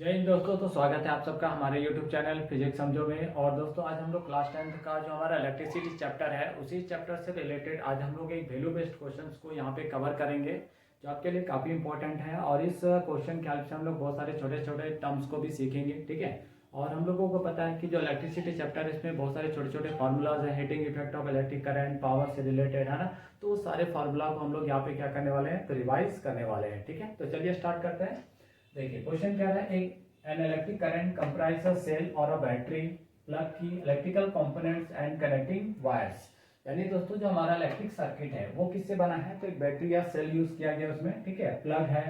जय हिंद दोस्तों। तो स्वागत है आप सबका हमारे YouTube चैनल फिजिक्स समझो में। और दोस्तों आज हम लोग क्लास 10th का जो हमारा इलेक्ट्रिसिटी चैप्टर है उसी चैप्टर से रिलेटेड आज हम लोग एक वैल्यू बेस्ड क्वेश्चंस को यहाँ पे कवर करेंगे जो आपके लिए काफ़ी इंपॉर्टेंट है। और इस क्वेश्चन के हेल्प से हम लोग बहुत सारे छोटे छोटे टर्म्स को भी सीखेंगे, ठीक है। और हम लोगों को पता है कि जो इलेक्ट्रिसिटी चैप्टर है इसमें बहुत सारे छोटे छोटे फार्मूलाज हैं, heating effect of electric current, power से रिलेटेड, है ना। तो वो सारे फार्मूला को हम लोग यहाँ पे क्या करने वाले हैं, तो रिवाइज करने वाले हैं, ठीक है। तो चलिए स्टार्ट करते हैं। देखिए क्वेश्चन क्या है, एक an electric current comprises a cell or a battery, plug key, electrical components and connecting wires। यानी दोस्तों जो हमारा इलेक्ट्रिक सर्किट है वो किससे बना है, तो एक बैटरी या सेल यूज किया गया उसमें, ठीक है। प्लग है,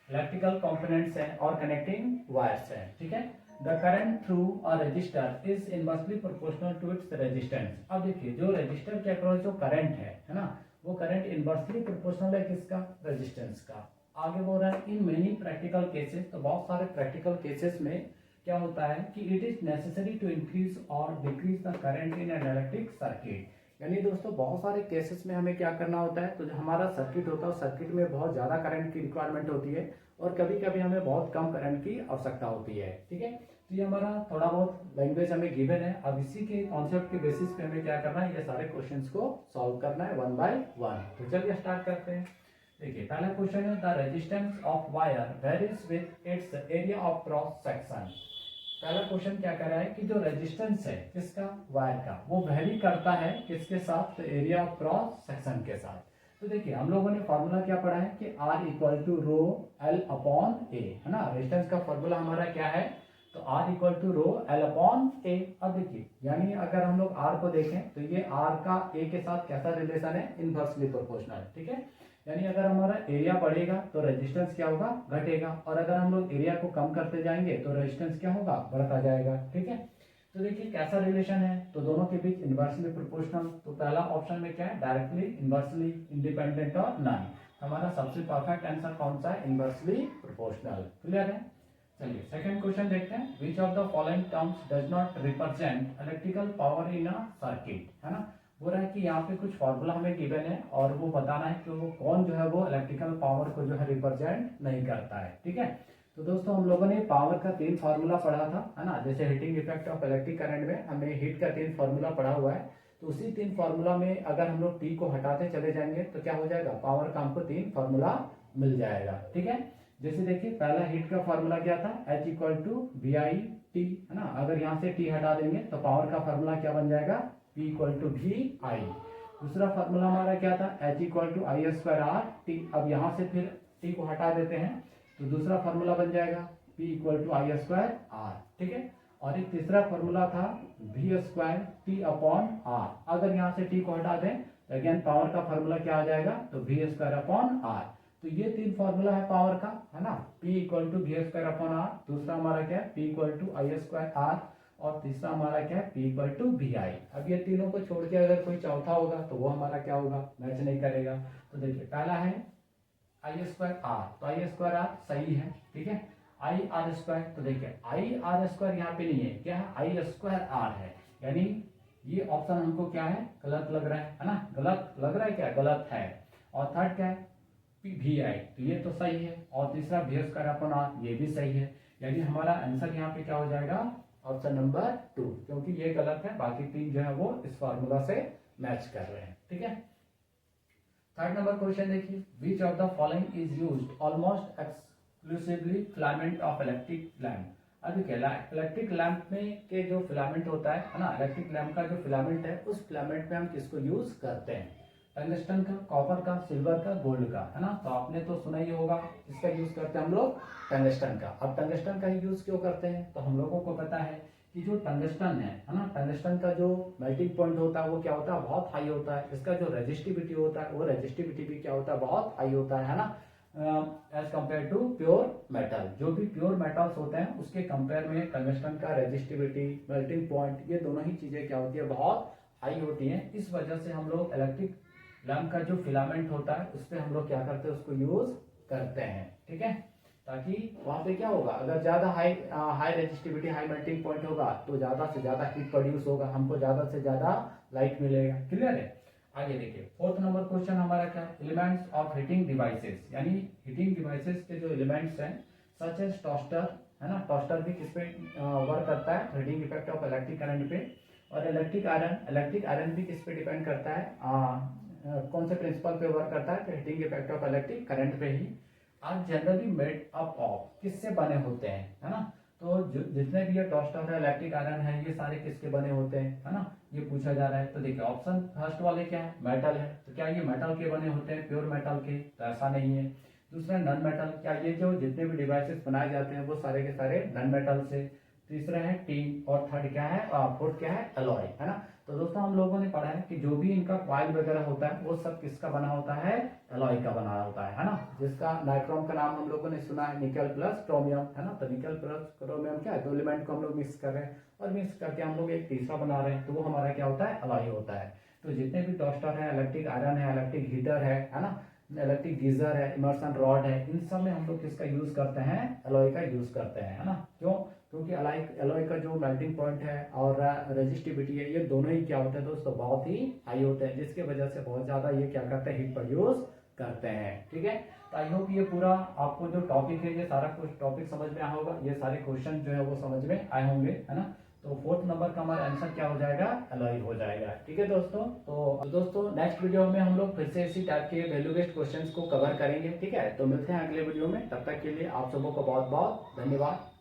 इलेक्ट्रिकल कंपोनेंट्स है और कनेक्टिंग वायर्स है, ठीक है। The current through a resistor is inversely proportional to its resistance. अब देखिए जो रजिस्टर के अक्रॉस जो करंट है ना, वो करंट इनवर्सली प्रोपोर्शनल है किसका, रेजिस्टेंस का। आगे बोल रहा है इन मेनी प्रैक्टिकल केसेस, तो बहुत सारे प्रैक्टिकल केसेस में क्या होता है कि it is necessary to increase और decrease the current in an electric circuit. यानी दोस्तों बहुत सारे केसेस में हमें क्या करना होता है, तो जो हमारा सर्किट होता है उस सर्किट में बहुत ज़्यादा करंट की रिक्वायरमेंट होती है और कभी कभी हमें बहुत कम करंट की आवश्यकता होती है, ठीक है। तो ये हमारा थोड़ा बहुत लैंग्वेज हमें गिवन है। अब इसी के कॉन्सेप्ट के बेसिस पे हमें क्या करना है, ये सारे क्वेश्चंस को सॉल्व करना है वन बाय वन। तो चलिए स्टार्ट करते हैं। देखिए पहला क्वेश्चन है the resistance of wire varies with its area of cross section. पहला क्वेश्चन क्या कर रहा है कि जो रेजिस्टेंस है किसका, वायर का, वो वेरी करता है किसके साथ, तो एरिया ऑफ क्रॉस सेक्शन के साथ। तो देखिए हम लोगों ने फॉर्मूला क्या पढ़ा है कि R equal to rho L upon A, है ना। रेजिस्टेंस का फॉर्मूला हमारा क्या है, तो R equal to rho L upon A. अब देखिए यानी अगर हम लोग R को देखें तो ये R का A के साथ कैसा रिलेशन है, इनवर्सली प्रोपोर्शनल, ठीक है। यानी अगर हमारा एरिया बढ़ेगा तो रेजिस्टेंस क्या होगा, घटेगा। और अगर हम लोग एरिया को कम करते जाएंगे तो रेजिस्टेंस क्या होगा, बढ़ता जाएगा, ठीक है। तो देखिए कैसा रिलेशन है, तो दोनों के बीच इनवर्सली प्रोपोर्शनल। तो पहला ऑप्शन में क्या है, डायरेक्टली, इनवर्सली, इंडिपेंडेंट और नॉन। हमारा सबसे परफेक्ट आंसर कौन सा है, इनवर्सली प्रोपोर्शनल। क्लियर है। चलिए सेकंड क्वेश्चन देखते हैं। Which of the following terms does not represent electrical power in a circuit, है ना। बोल रहा है कि यहाँ पे कुछ फार्मूला हमें गिवन है और वो बताना है कि वो कौन जो है वो इलेक्ट्रिकल पावर को जो है रिप्रेजेंट नहीं करता है, ठीक है। तो दोस्तों हम लोगों ने पावर का 3 फार्मूला पढ़ा था, है ना। जैसे heating effect of electric current में हमने हीट का 3 फार्मूला पढ़ा हुआ है। तो उसी 3 फार्मूला में अगर हम लोग टी को हटाते चले जाएंगे तो क्या हो जाएगा, पावर का हमको 3 फार्मूला मिल जाएगा, ठीक है। जैसे देखिए पहला हीट का फार्मूला क्या था, H equal to V I T, है ना। अगर यहाँ से टी हटा देंगे तो पावर का फार्मूला क्या बन जाएगा, P equal to V I. दूसरा फार्मूला हमारा क्या था, H equal to I square R T. अब यहाँ से फिर T को हटा देते हैं तो दूसरा फार्मूला बन जाएगा P equal to I square R, ठीक है। और एक तीसरा फार्मूला था V square T upon R. अगर यहाँ से T को हटा दें तो अगेन पावर का फार्मूला क्या आ जाएगा, तो V स्क्वायर अपॉन आर। तो ये 3 फार्मूला है पावर का, है ना। P equal to V square upon R, दूसरा हमारा क्या है P equal to I square R, और तीसरा हमारा क्या है P equal to V I. अब ये तीनों को छोड़ के अगर कोई चौथा होगा तो वो हमारा क्या होगा, मैच नहीं करेगा। तो देखिए पहला है आई स्क्वायर आर, तो आई स्क्वायर आर सही है, ठीक है। आई आर स्क्वायर, तो देखिए आई आर स्क्वायर यहाँ पे नहीं है, क्या है, आई स्क्वायर आर है। यानी ये ऑप्शन हमको क्या है, गलत लग रहा है ना, गलत लग रहा है, क्या गलत है। और थर्ड क्या है वी आई, तो ये तो सही है। और तीसरा वी स्क्वायर अपॉन आर, ये भी सही है। यानी हमारा आंसर यहाँ पे क्या हो जाएगा, ऑप्शन नंबर 2, क्योंकि ये गलत है, बाकी 3 जो है वो इस फार्मूला से मैच कर रहे हैं, ठीक है। थर्ड नंबर क्वेश्चन देखिए, which of the following is used almost exclusively filament of electric lamp. अब देखिए इलेक्ट्रिक लैम्प में के जो फिलामेंट होता है ना, इलेक्ट्रिक लैम्प का जो फिलामेंट है उस फिलामेंट में हम किसको यूज करते हैं, टंगस्टन का, कॉपर का, सिल्वर का, गोल्ड का, है ना। तो आपने तो सुना ही होगा इसका यूज करते हैं हम लोग टंगस्टन का। अब टंगस्टन का यूज क्यों करते हैं, तो हम लोगों को पता है कि जो टंगस्टन है ना, टंगस्टन का जो मेल्टिंग पॉइंट होता है वो क्या होता है, बहुत हाई होता है। इसका जो रेजिस्टिविटी होता है वो रेजिस्टिविटी भी क्या होता है, बहुत हाई होता है ना, as compare to pure metal. जो भी प्योर मेटल्स होते हैं उसके कंपेयर में टंगस्टन का रेजिस्टिविटी, मेल्टिंग पॉइंट, ये दोनों ही चीजें क्या होती है, बहुत हाई होती हैं। इस वजह से हम लोग इलेक्ट्रिक लैम्प का जो फिलामेंट होता है उस पर हम लोग क्या करते हैं, उसको यूज करते हैं, ठीक है। ताकि वहां पे क्या होगा, अगर ज्यादा high resistivity, high melting point होगा तो ज्यादा से ज्यादा हीट प्रोड्यूस होगा, हमको ज्यादा से ज्यादा लाइट मिलेगा। क्लियर है। आगे देखिए फोर्थ नंबर क्वेश्चन हमारा क्या, एलिमेंट्स ऑफ हीटिंग डिवाइसेस। यानी हीटिंग डिवाइसेस के जो एलिमेंट्स हैं सच एज टोस्टर, है ना। टोस्टर भी किस पे वर्क करता है, heating effect of electric current पे। और इलेक्ट्रिक आयरन भी किस पे डिपेंड करता है, कौन से प्रिंसिपल पे वर्क करता है, तो heating effect of electric current पे ही। Are generally made up of, किससे बने होते हैं, है ना। तो जितने भी ये टोस्टर है, इलेक्ट्रिक आयरन है, ये सारे किसके बने होते हैं, है ना, ये पूछा जा रहा है। तो देखिए ऑप्शन फर्स्ट वाले क्या है, मेटल है, तो क्या ये मेटल के बने होते हैं, प्योर मेटल के, तो ऐसा नहीं है। दूसरा नॉन मेटल, क्या ये जो जितने भी डिवाइसेस बनाए जाते हैं वो सारे के सारे नॉन मेटल से। तीसरा है टीन, और थर्ड क्या है, फोर्थ क्या है, एलॉय, है ना। तो दोस्तों हम लोगों ने पढ़ा है कि जो भी इनका कॉइल वगैरह होता है वो सब किसका बना होता है, एलॉय का बना होता है ना। जिसका नाइक्रोम का नाम हम लोगों ने सुना है, निकल प्लस क्रोमियम, है ना। तो निकल प्लस क्रोमियम क्या है, दो एलिमेंट को हम लोग मिक्स कर रहे हैं और मिक्स करके हम लोग एक तीसरा बना रहे हैं, तो वो हमारा क्या होता है, एलॉय होता है। तो जितने भी टोस्टर है, इलेक्ट्रिक आयरन है, इलेक्ट्रिक हीटर है ना, इलेक्ट्रिक गीजर है, इमर्सन रॉड है, इन सब में हम लोग किसका यूज करते हैं, एलॉय का यूज करते हैं, है ना। क्यों, क्योंकि एलॉय का जो मेल्टिंग पॉइंट है और रेजिस्टिविटी है, ये दोनों ही क्या होते हैं दोस्तों, बहुत ही हाई होते हैं, जिसके वजह से बहुत ज्यादा ये क्या करते हैं, हीट प्रोड्यूस करते हैं। ठीक है, तो आई होप ये पूरा आपको जो टॉपिक है, ये सारा कुछ टॉपिक समझ में आया होगा, ये सारे क्वेश्चन जो है वो समझ में आए होंगे, है ना। तो फोर्थ नंबर का हमारा आंसर क्या हो जाएगा, एलॉय हो जाएगा। ठीक है दोस्तों, तो दोस्तों नेक्स्ट वीडियो में हम लोग फिर से इसी टाइप के वैल्यू बेस्ड क्वेश्चंस को कवर करेंगे। ठीक है, तो मिलते हैं अगले वीडियो में, तब तक के लिए आप सबों को बहुत बहुत धन्यवाद।